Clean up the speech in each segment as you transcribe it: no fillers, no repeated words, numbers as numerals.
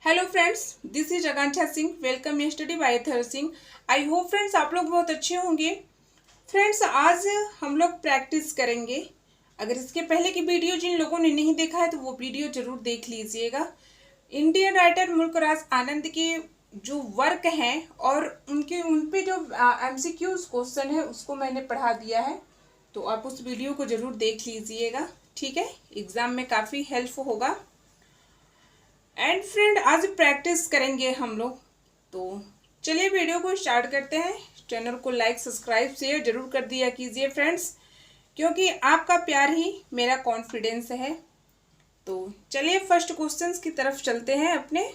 Hello friends, this is Akanksha Singh. Welcome in study by Athar Singh. I hope friends आप लोग बहुत अच्छे होंगे। फ्रेंड्स आज हम लोग प्रैक्टिस करेंगे। अगर इसके पहले की वीडियो जिन लोगों ने नहीं देखा है तो वो वीडियो जरूर देख लीजिएगा। इंडियन राइटर मुल्कराज आनंद के जो वर्क हैं और उन पे जो एमसीक्यूज क्वेश्चन है उसको मैंने पढ़ा दिया है, तो आप उस वीडियो को जरूर देख लीजिएगा। ठीक है, एग्जाम में काफ़ी हेल्प होगा। एंड फ्रेंड आज प्रैक्टिस करेंगे हम लोग, तो चलिए वीडियो को स्टार्ट करते हैं। चैनल को लाइक सब्सक्राइब शेयर जरूर कर दिया कीजिए फ्रेंड्स, क्योंकि आपका प्यार ही मेरा कॉन्फिडेंस है। तो चलिए फर्स्ट क्वेश्चन की तरफ चलते हैं। अपने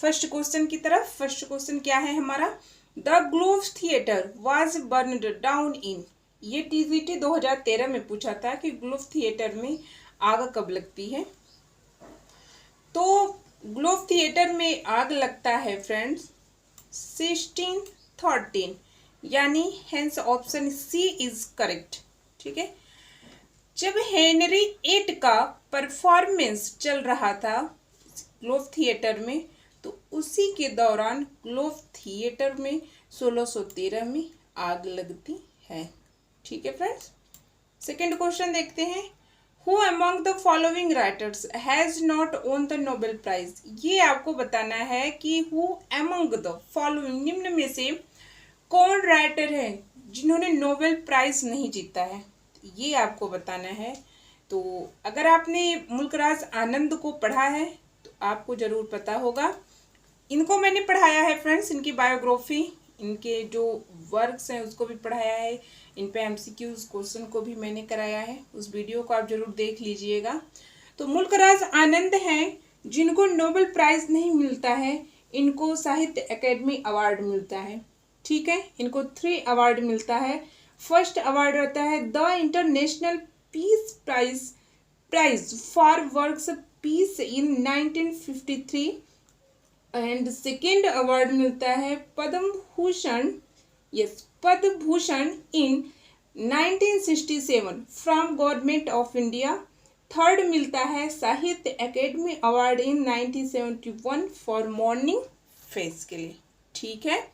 फर्स्ट क्वेश्चन की तरफ। फर्स्ट क्वेश्चन क्या है हमारा? The globe theatre was burned down in. ये टीजीटी 2013 में पूछा था कि ग्लोब थिएटर में आग कब लगती है। तो ग्लोब थिएटर में आग लगता है फ्रेंड्स 1613, यानी hence option C is correct. ठीक है, जब हेनरी 8 का परफॉर्मेंस चल रहा था ग्लोब थिएटर में, तो उसी के दौरान ग्लोब थिएटर में 1613 में आग लगती है। ठीक है फ्रेंड्स, सेकेंड क्वेश्चन देखते हैं। Who among the following writers has not won the Nobel Prize? ये आपको बताना है कि who among the following, निम्न में से कौन राइटर है जिन्होंने नोबेल प्राइज नहीं जीता है, ये आपको बताना है। तो अगर आपने मुल्कराज आनंद को पढ़ा है तो आपको जरूर पता होगा। इनको मैंने पढ़ाया है फ्रेंड्स, इनकी बायोग्राफी, इनके जो वर्क्स हैं उसको भी पढ़ाया है, इन पे एमसीक्यूज क्वेश्चन को भी मैंने कराया है। उस वीडियो को आप जरूर देख लीजिएगा। तो मुल्कराज आनंद हैं जिनको नोबेल प्राइज नहीं मिलता है, इनको साहित्य अकेडमी अवार्ड मिलता है। ठीक है, इनको 3 अवार्ड मिलता है। फर्स्ट अवार्ड रहता है the international peace prize for works peace in 1953 and second award मिलता है Padma Bhushan, yes Padma Bhushan in 1967 from government of India. Third मिलता है Sahitya Academy award in 1971 for Morning Face के लिए। ठीक है,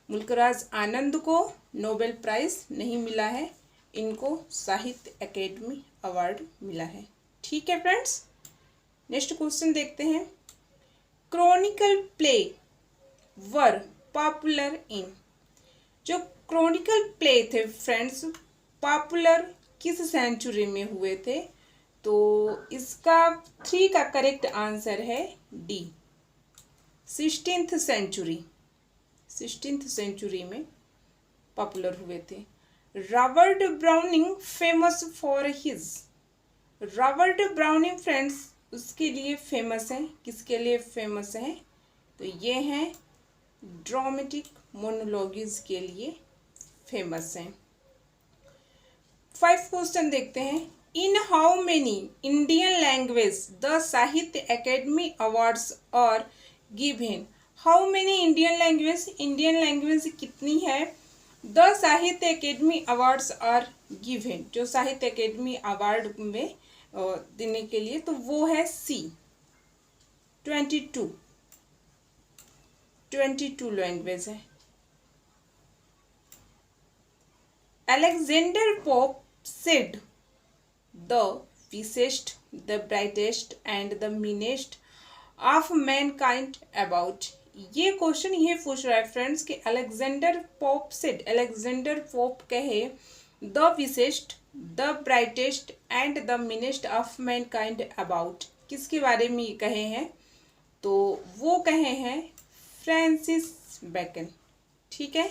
मुल्कराज आनंद को नोबेल प्राइज नहीं मिला है, इनको साहित्य अकेडमी अवार्ड मिला है। ठीक है फ्रेंड्स, नेक्स्ट क्वेश्चन देखते हैं। Chronicle play were popular in. जो क्रॉनिकल प्ले थे फ्रेंड्स पॉपुलर किस सेंचुरी में हुए थे? तो इसका 3 का करेक्ट आंसर है D, 16th century. 16th century में पॉपुलर हुए थे। Robert Browning famous for his. Robert Browning friends उसके लिए फेमस है, किसके लिए फेमस है? तो ये हैं ड्रामेटिक मोनोलॉगिस के लिए फेमस हैं। 5 क्वेश्चन देखते हैं। In how many Indian language the Sahitya Academy awards are given. How many Indian language, Indian language कितनी है the Sahitya Academy awards are given, जो साहित्य अकेडमी अवार्ड में देने के लिए, तो वो है सी 22 लैंग्वेज है। Alexander Pope said the wisest the brightest and the meanest of mankind about. ये क्वेश्चन ये पूछ रहा है फ्रेंड्स कि Alexander Pope said, Alexander Pope कहे the wisest the brightest and the meanest of mankind about, किसके बारे में कहे हैं? तो वो कहे हैं फ्रांसिस बेकन। ठीक है,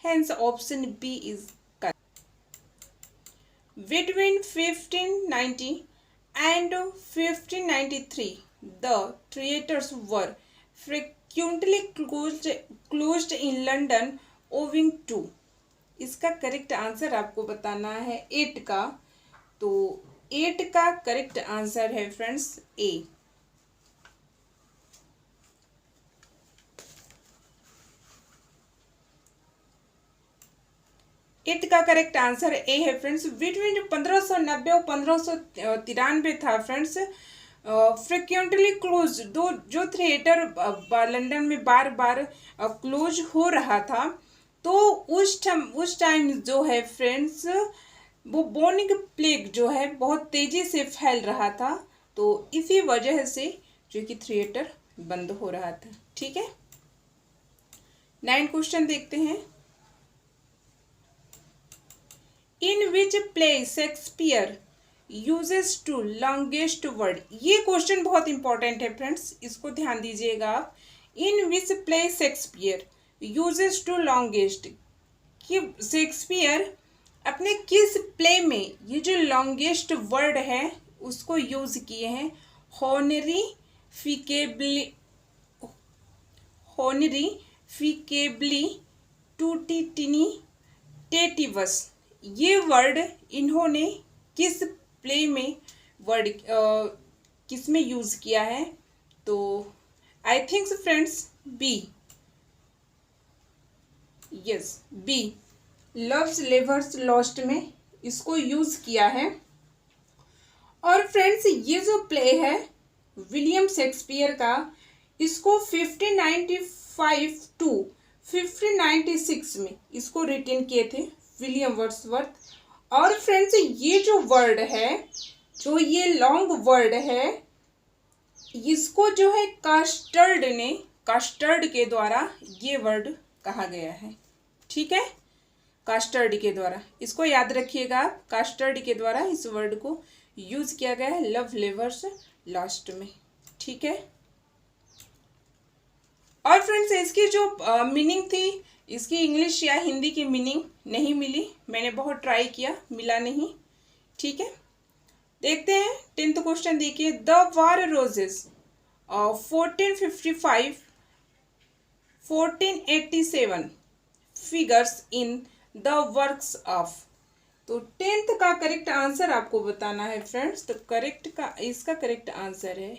hence option B is correct. Between 1590 and 1593 the theatres were frequently closed in London owing to. इसका करेक्ट आंसर आपको बताना है 8 का। तो 8 का करेक्ट आंसर है फ्रेंड्स ए। एट का करेक्ट आंसर ए है फ्रेंड्स। बिटवीन 1590 और 1593 था फ्रेंड्स फ्रिक्वेंटली क्लोज, दो जो थिएटर लंदन में बार बार क्लोज हो रहा था, तो उस टाइम जो है फ्रेंड्स, वो बोनिक प्लेग जो है बहुत तेजी से फैल रहा था, तो इसी वजह से जो कि थिएटर बंद हो रहा था। ठीक है, 9 क्वेश्चन देखते हैं। In which play Shakespeare uses to longest word, ये क्वेश्चन बहुत इंपॉर्टेंट है फ्रेंड्स, इसको ध्यान दीजिएगा आप। In which play Shakespeare uses to longest, कि शेक्सपियर अपने किस प्ले में ये जो लॉन्गेस्ट वर्ड है उसको यूज किए हैं। होनरी फिकेबली टूटिटिनी टेटिवस, ये वर्ड इन्होंने किस प्ले में वर्ड किस में यूज किया है? तो I thinks friends B, yes B, love's labour's lost में इसको यूज किया है। और फ्रेंड्स ये जो प्ले है विलियम शेक्सपियर का, इसको 1595 टू 1596 में इसको रिटन किए थे विलियम वर्ड्सवर्थ। और फ्रेंड्स ये जो वर्ड है, जो ये लॉन्ग वर्ड है, इसको जो है कास्टर्ड के द्वारा ये वर्ड कहा गया है। ठीक है, कास्टर्ड के द्वारा, इसको याद रखिएगा, कास्टर्ड के द्वारा इस वर्ड को यूज किया गया है लव लेवर्स लॉस्ट में। ठीक है, और फ्रेंड्स इसकी जो मीनिंग थी, इसकी इंग्लिश या हिंदी की मीनिंग नहीं मिली, मैंने बहुत ट्राई किया, मिला नहीं। ठीक है, देखते हैं 10th क्वेश्चन देखिए। The war roses 1455 1487 figures in the works of, तो 10th का करेक्ट आंसर आपको बताना है फ्रेंड्स। तो इसका करेक्ट आंसर है,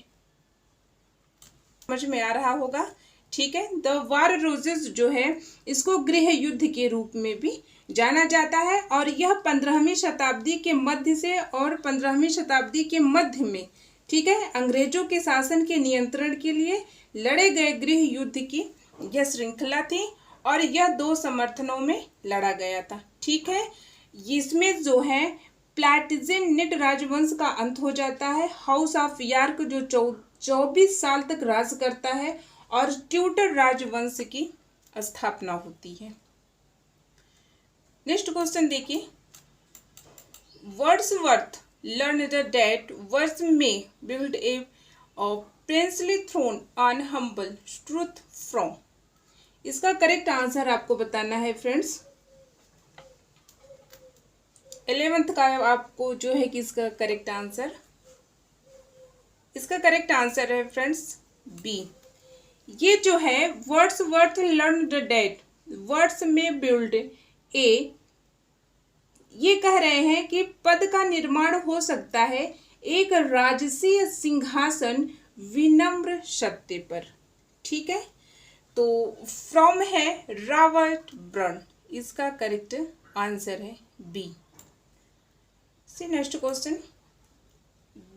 समझ में आ रहा होगा। ठीक है, द वार रोजेस जो है इसको गृह युद्ध के रूप में भी जाना जाता है, और यह 15वीं शताब्दी के मध्य से और 15वीं शताब्दी के मध्य में, ठीक है, अंग्रेजों के शासन के नियंत्रण के लिए लड़े गए गृह युद्ध की यह श्रृंखला थी, और यह 2 समर्थनों में लड़ा गया था। ठीक है, इसमें जो है प्लेटेजेनेट राजवंश का अंत हो जाता है, हाउस ऑफ यार्क जो 24 साल तक राज करता है, और ट्यूटर राजवंश की स्थापना होती है। नेक्स्ट क्वेश्चन देखिए। Wordsworth learned that words may build a princely throne on humble truth from, इसका करेक्ट आंसर आपको बताना है फ्रेंड्स। 11th का आपको जो है कि इसका करेक्ट आंसर, इसका करेक्ट आंसर है फ्रेंड्स बी। ये जो है वर्ड्सवर्थ लर्नड दैट वर्ड्स में बिल्ड ए, ये कह रहे हैं कि पद का निर्माण हो सकता है एक राजसीय सिंहासन विनम्र सत्य पर। ठीक है, तो फ्रॉम है रॉबर्ट ब्राउन, इसका करेक्ट आंसर है B. See next question.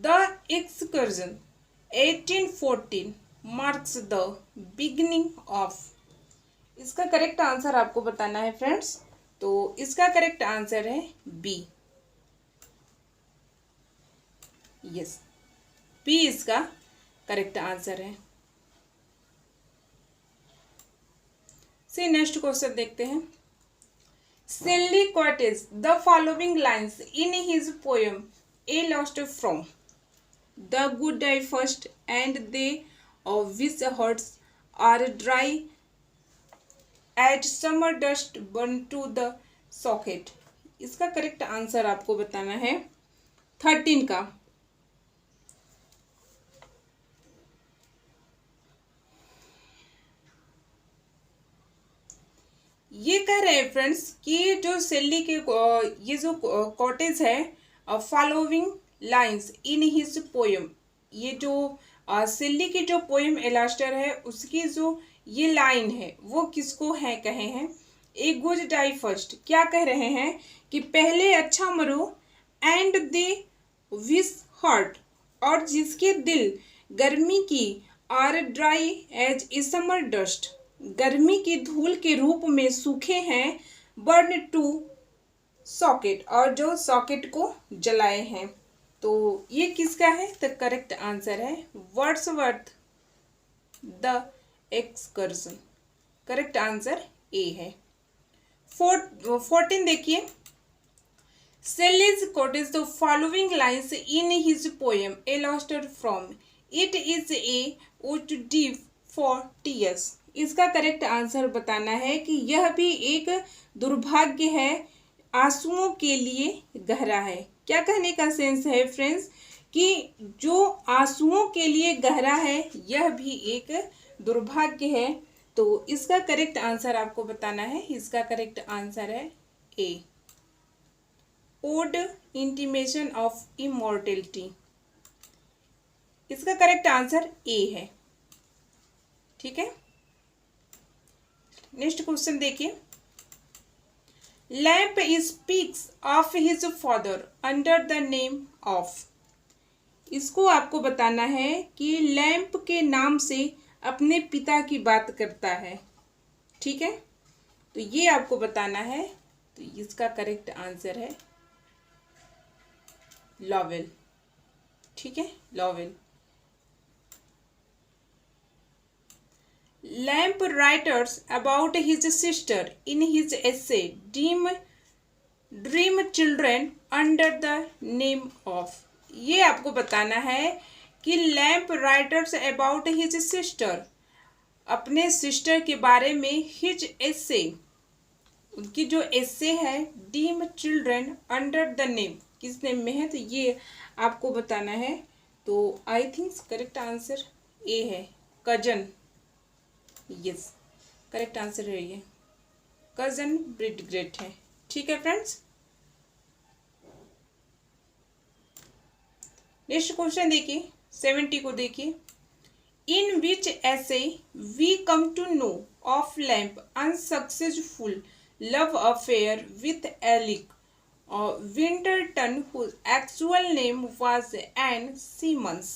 The excursion 1814 marks the beginning of, इसका करेक्ट आंसर आपको बताना है फ्रेंड्स। तो इसका करेक्ट आंसर है बी, यस बी इसका करेक्ट आंसर है। से नेक्स्ट क्वेश्चन देखते हैं। Shelley quotes the following lines in his poem A Lost From, The good die first and they which hearts are dry as summer dust burn to the socket, इसका correct answer आपको बताना है 13 का। ये कह रहे हैं फ्रेंड्स कि जो शेली के ये जो कॉटेज है following lines in his poem, ये जो शेली की जो पोएम एलास्टर है उसकी जो ये लाइन है वो किसको है कहे हैं। ए गुड डाई फर्स्ट, क्या कह रहे हैं कि पहले अच्छा मरो, एंड दे विश हर्ट, और जिसके दिल गर्मी की are dry as a summer dust, गर्मी की धूल के रूप में सूखे हैं, बर्न टू सॉकेट, और जो सॉकेट को जलाए हैं। तो ये किसका है? द करेक्ट आंसर है Wordsworth the excursion. Correct answer A है। 14 देखिए, Shelley's quotes the following lines in his poem A Lost From It is a wood deep for tears। इसका करेक्ट आंसर बताना है कि यह भी एक दुर्भाग्य है, आंसुओं के लिए गहरा है। क्या कहने का सेंस है फ्रेंड्स कि जो आंसुओं के लिए गहरा है यह भी एक दुर्भाग्य है। तो इसका करेक्ट आंसर आपको बताना है। इसका करेक्ट आंसर है ए, ओड इंटीमेशन ऑफ इमॉर्टेलिटी। इसका करेक्ट आंसर ए है। ठीक है, नेक्स्ट क्वेश्चन देखिए, lamp speaks of his father under the name of. इसको आपको बताना है कि लैम्प के नाम से अपने पिता की बात करता है। ठीक है, तो ये आपको बताना है। तो इसका करेक्ट आंसर है लॉवेल। ठीक है, Lowell. Lamb writers about his sister in his essay dream children under the name of. ये आपको बताना है कि Lamb writers about his sister, अपने सिस्टर के बारे में, हिज एसे, उनकी जो एसे है, dream children under the name, किस नेम में है, तो ये आपको बताना है। तो I think correct answer A है, कजन। यस, करेक्ट आंसर है ये, कजन ब्रिड ग्रेट है। ठीक है फ्रेंड्स, नेक्स्ट क्वेश्चन देखिए, 70 को देखिए, in which essay we come to know of Lamb unsuccessful love affair with Alice Winterton whose actual name was Ann Simmons.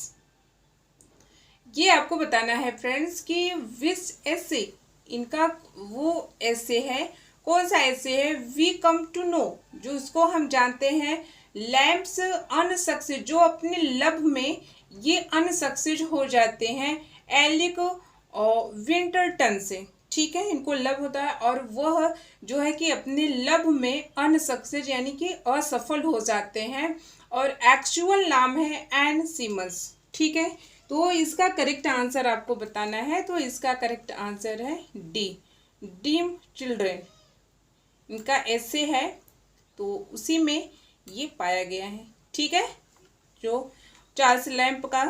ये आपको बताना है फ्रेंड्स कि विच ऐसे, इनका वो ऐसे है, कौन सा ऐसे है, वी कम टू नो, जो इसको हम जानते हैं, लैम्प्स अनसक्सेस, जो अपने लव में ये अनसक्सेस हो जाते हैं, एलिक और विंटरटन से। ठीक है, इनको लव होता है और वह जो है कि अपने लव में अनसक्सेस यानी कि असफल हो जाते हैं, और एक्चुअल नाम है एन सीमंस। ठीक है, तो इसका करेक्ट आंसर आपको बताना है। तो इसका करेक्ट आंसर है डी, ड्रीम चिल्ड्रेन। इनका ऐसे है, तो उसी में ये पाया गया है। ठीक है, जो चार्ल्स लैम्प का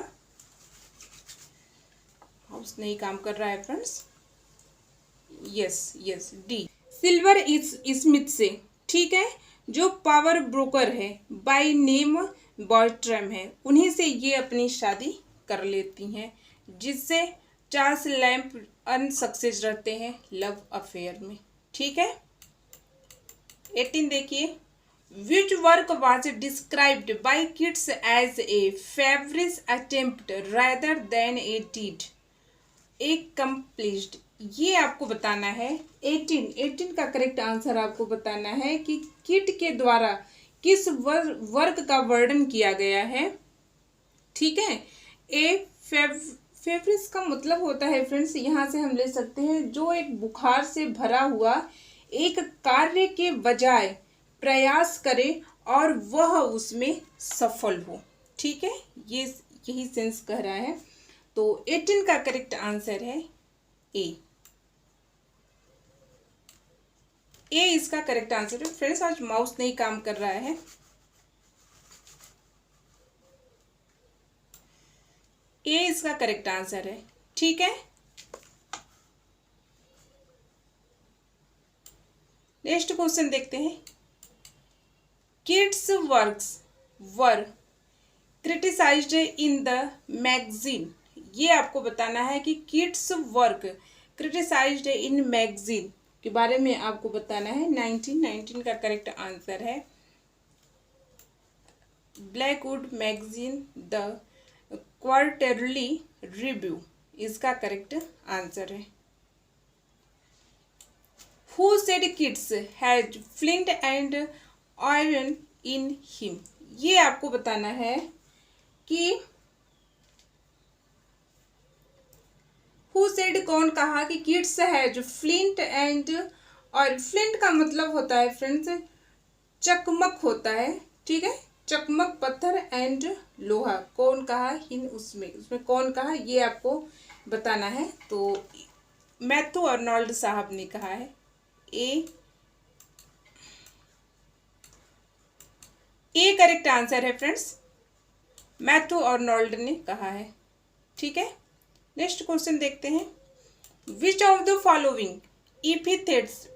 हाउस नहीं काम कर रहा है friends. Yes yes, D. Silver Smith से, ठीक है, जो पावर ब्रोकर है, बाय नेम बॉयट्रम है, उन्हीं से ये अपनी शादी कर लेती हैं, जिससे चार्ल्स लैम्प अनसक्सेस रहते हैं लव अफेयर में। ठीक है, 18 देखिए, which work was described by Keats as a feverish attempt rather than a deed accomplished. ये आपको बताना है। 18 का करेक्ट आंसर आपको बताना है कि किट के द्वारा किस वर्क का वर्णन किया गया है। ठीक है, ए फेवरिस का मतलब होता है फ्रेंड्स, यहाँ से हम ले सकते हैं जो एक बुखार से भरा हुआ एक कार्य के बजाय प्रयास करे और वह उसमें सफल हो। ठीक है, ये यही सेंस कह रहा है। तो 18 का करेक्ट आंसर है ए। ए इसका करेक्ट आंसर है। फ्रेंड्स, आज माउस नहीं काम कर रहा है। ए इसका करेक्ट आंसर है। ठीक है, नेक्स्ट क्वेश्चन देखते हैं। Kids works were criticised in the magazine. ये आपको बताना है कि किड्स वर्क क्रिटिसाइज्ड इन मैगजीन के बारे में आपको बताना है। 19 का करेक्ट आंसर है Blackwood magazine the quarterly review इसका करेक्ट आंसर है। Who said kids had flint and iron in him? ये आपको बताना है कि Who said कौन कहा कि किड्स है जो फ्लिंट एंड, और फ्लिंट का मतलब होता है फ्रेंड्स चकमक होता है, ठीक है, चकमक पत्थर एंड लोहा। कौन कहा इन, उसमें कौन कहा ये आपको बताना है। तो मैथ्यू अर्नोल्ड साहब ने कहा है। ए करेक्ट आंसर है फ्रेंड्स, मैथ्यू अर्नोल्ड ने कहा है, ठीक है। नेक्स्ट क्वेश्चन देखते हैं। Which of the following epithets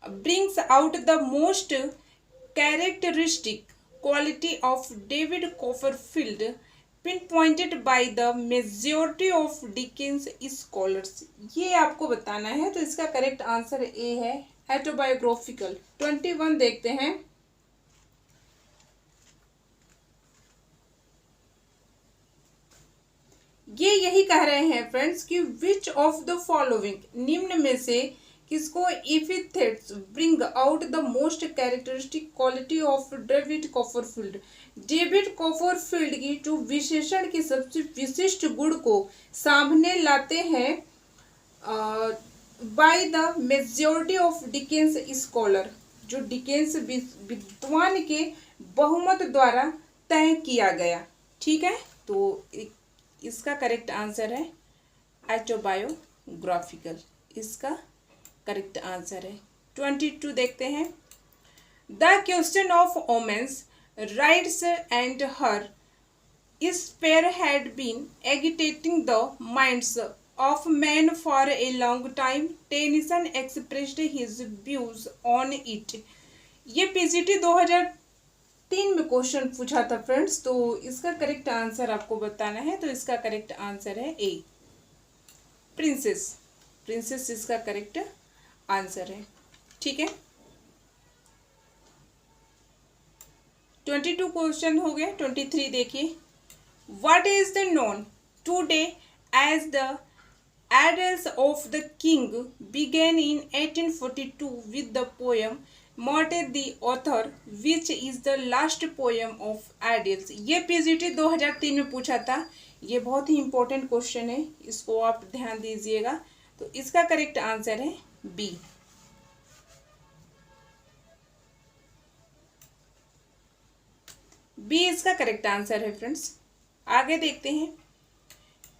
brings out the most characteristic quality of David Copperfield pinpointed by the majority of Dickens scholars? ये आपको बताना है। तो इसका करेक्ट आंसर ए है, ऑटोबायोग्राफिकल। 21 देखते हैं। ये यही कह रहे हैं फ्रेंड्स कि विच ऑफ द फॉलोइंग, निम्न में से किसको epithets bring out the most characteristic quality of David Copperfield? David Copperfield की जो विशेषण की सबसे विशिष्ट गुण को सामने लाते हैं bye the majority of Dickens scholar, जो डिकेंस विद्वान के बहुमत द्वारा तय किया गया, ठीक है। तो इसका करेक्ट आंसर है ऑटोबायोग्राफिकल, इसका करेक्ट आंसर है। 22 देखते हैं। The question of women's rights and her sphere had been agitating the minds of men for a long time. Tennyson expressed his views on it. ये पीजीटी 2003 में question पूछा था friends. तो इसका करेक्ट आंसर आपको बताना है। तो इसका करेक्ट आंसर है ए, प्रिंसेस। प्रिंसेस इसका करेक्ट आंसर है, ठीक है। 22 क्वेश्चन हो गए। 23 देखिए। What is the known today as the Idylls of the King began in 1842 with the poem Morte the Author, which is the last poem of Idylls. ये PGT 2003 में पूछा था। ये बहुत ही इंपॉर्टेंट क्वेश्चन है, इसको आप ध्यान दीजिएगा। तो इसका करेक्ट आंसर है बी। बी इसका करेक्ट आंसर है फ्रेंड्स। आगे देखते हैं।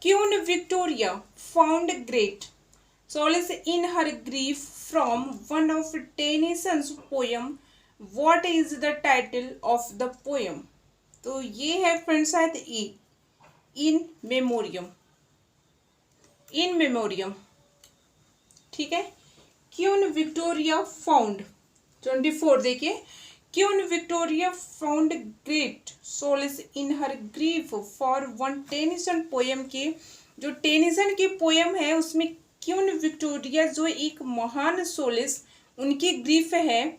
Queen Victoria found great solace in her grief from one of Tennyson's poem. What is the title of the poem? तो ये है फ्रेंड्स शायद ई, इन मेमोरियम। इन मेमोरियम, ठीक है। क्वीन विक्टोरिया फाउंड 24 देखिए। Queen Victoria found great Solis in her grief for one Tennyson poem के, जो Tennyson की पोएम है उसमें क्वीन विक्टोरिया जो एक महान सोलिस उनकी ग्रीफ है।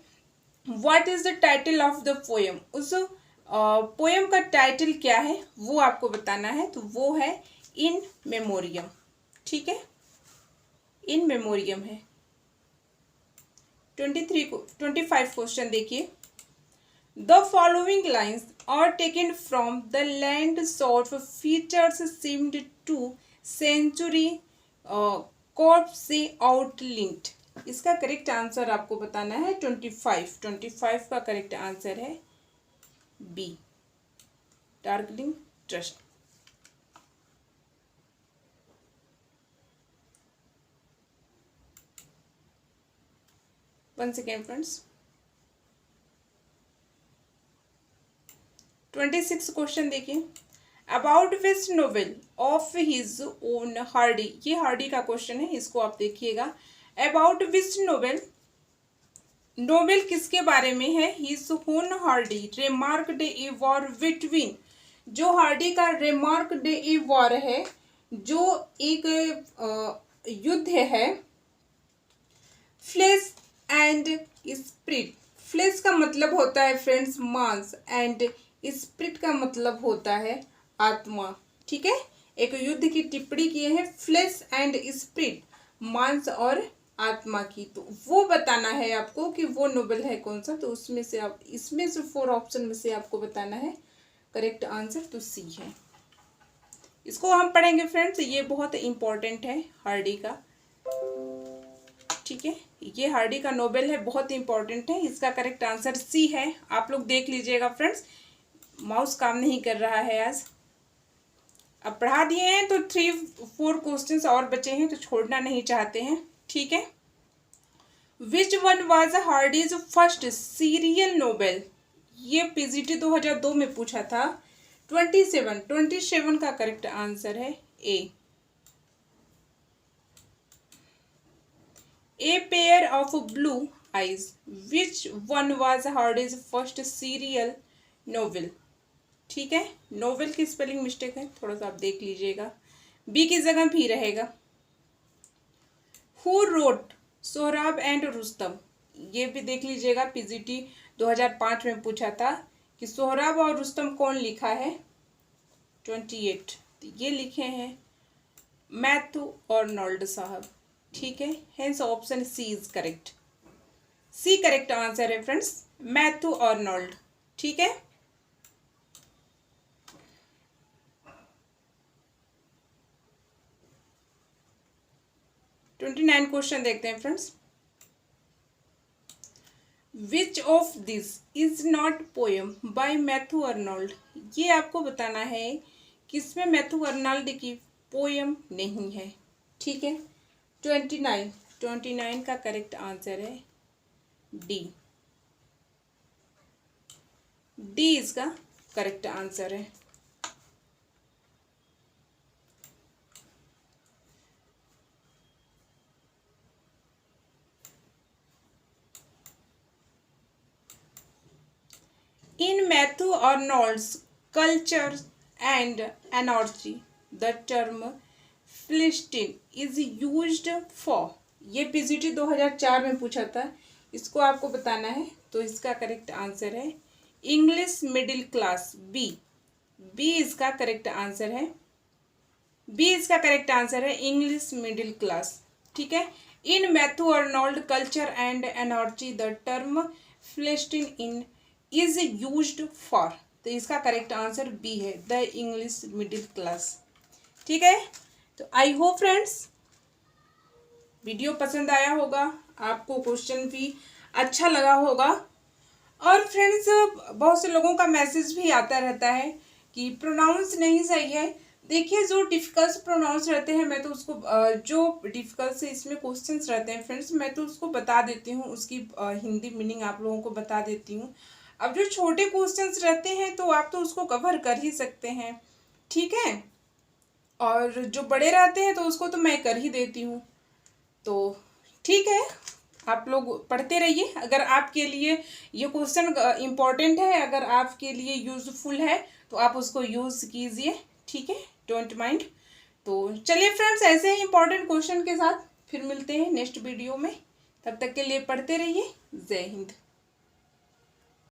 What is the title of the poem? उस पोएम का टाइटल क्या है वो आपको बताना है। तो वो है इन मेमोरियम, ठीक है, इन मेमोरियम है। 25 क्वेश्चन देखिए। The following lines are taken from the land sort features seemed to century corpse outlinked. इसका करेक्ट आंसर आपको बताना है 25 का करेक्ट आंसर है B, darkling thrush. One second friends. 26 question देखिए। About which novel of his own Hardy, ये Hardy का question है, इसको आप देखिएगा। अबाउट विच नोवेल, नोवेल किसके बारे में है? His own Hardy remarked a war between, जो हार्डी का रिमार्क्ड ए वॉर है, जो एक युद्ध है, फ्लेश एंड स्पिरिट। फ्लेश का मतलब होता है फ्रेंड्स मांस, एंड स्पिरिट का मतलब होता है आत्मा, ठीक। ठीक है, एक युद्ध की टिप्पणी किए हैं फ्लेश एंड स्पिरिट, मांस और आत्मा की। तो वो बताना है आपको कि वो नोवेल है कौन सा। तो उसमें से आप इसमें से 4 ऑप्शन में से आपको बताना है करेक्ट आंसर। तो सी है। इसको हम पढ़ेंगे फ्रेंड्स, ये बहुत इंपॉर्टेंट है हार्डी का। ठीक है, ये हार्डी का नोवेल है, बहुत इंपॉर्टेंट है। इसका करेक्ट आंसर सी है। आप लोग देख लीजिएगा फ्रेंड्स, माउस काम नहीं कर रहा है आज। अब पढ़ा दिए हैं तो 3-4 क्वेश्चंस और बचे हैं, तो छोड़ना नहीं चाहते हैं। ठीक है, which one was Hardy's first serial novel. ये पीजीटी 2002 में पूछा था। 27 का करेक्ट आंसर है a pair of blue eyes. Which one was Hardy's first serial novel. ठीक है, नोवेल की स्पेलिंग मिस्टेक है, थोड़ा सा आप देख लीजिएगा, बी की जगह भी रहेगा। Who wrote Sohrab and Rustam. ये भी देख लीजिएगा, पीजीटी 2005 में पूछा था कि सोहराब और रुस्तम कौन लिखा है। 28 ये लिखे हैं मैथ्यू आर्नोल्ड साहब। ठीक है, hence option C is correct. C correct answer है फ्रेंड्स, मैथ्यू आर्नोल्ड। ठीक है, नाइन क्वेश्चन देखते हैं friends. Which of this is not poem by Matthew Arnold. ये आपको बताना है किसमें मैथ्यू आर्नोल्ड की पोएम नहीं है। ठीक है, 29 का करेक्ट आंसर है डी। डी इसका करेक्ट आंसर है। In Matthew Arnold's Culture and Anarchy, the term Philistine is used for। ये पीजीटी 2004 में पूछा था, इसको आपको बताना है। तो इसका करेक्ट आंसर है English middle class, B. B इसका करेक्ट आंसर है, बी इसका करेक्ट आंसर है इंग्लिश मिडिल क्लास। ठीक है, in Matthew Arnold culture and energy the term Philistine in is used for. तो इसका करेक्ट आंसर बी है, द इंग्लिश मिडिल क्लास। ठीक है, तो आई होप फ्रेंड्स वीडियो पसंद आया होगा, आपको क्वेश्चन भी अच्छा लगा होगा। और फ्रेंड्स बहुत से लोगों का मैसेज भी आता रहता है कि प्रोनाउंस नहीं सही है। देखिए, जो डिफिकल्ट प्रोनाउंस रहते हैं, मैं तो उसको जो डिफिकल्ट से इसमें क्वेश्चंस रहते हैं फ्रेंड्स, मैं तो उसको बता देती हूँ, उसकी हिंदी मीनिंग आप लोगों को बता देती हूँ। अब जो छोटे क्वेश्चंस रहते हैं तो आप तो उसको कवर कर ही सकते हैं। ठीक है, और जो बड़े रहते हैं तो उसको तो मैं कर ही देती हूँ। तो ठीक है, आप लोग पढ़ते रहिए। अगर आपके लिए ये क्वेश्चन इम्पोर्टेंट है, अगर आपके लिए यूजफुल है तो आप उसको यूज़ कीजिए। ठीक है, डोंट माइंड। तो चलिए फ्रेंड्स, ऐसे ही इम्पोर्टेंट क्वेश्चन के साथ फिर मिलते हैं नेक्स्ट वीडियो में। तब तक के लिए पढ़ते रहिए। जय हिंद।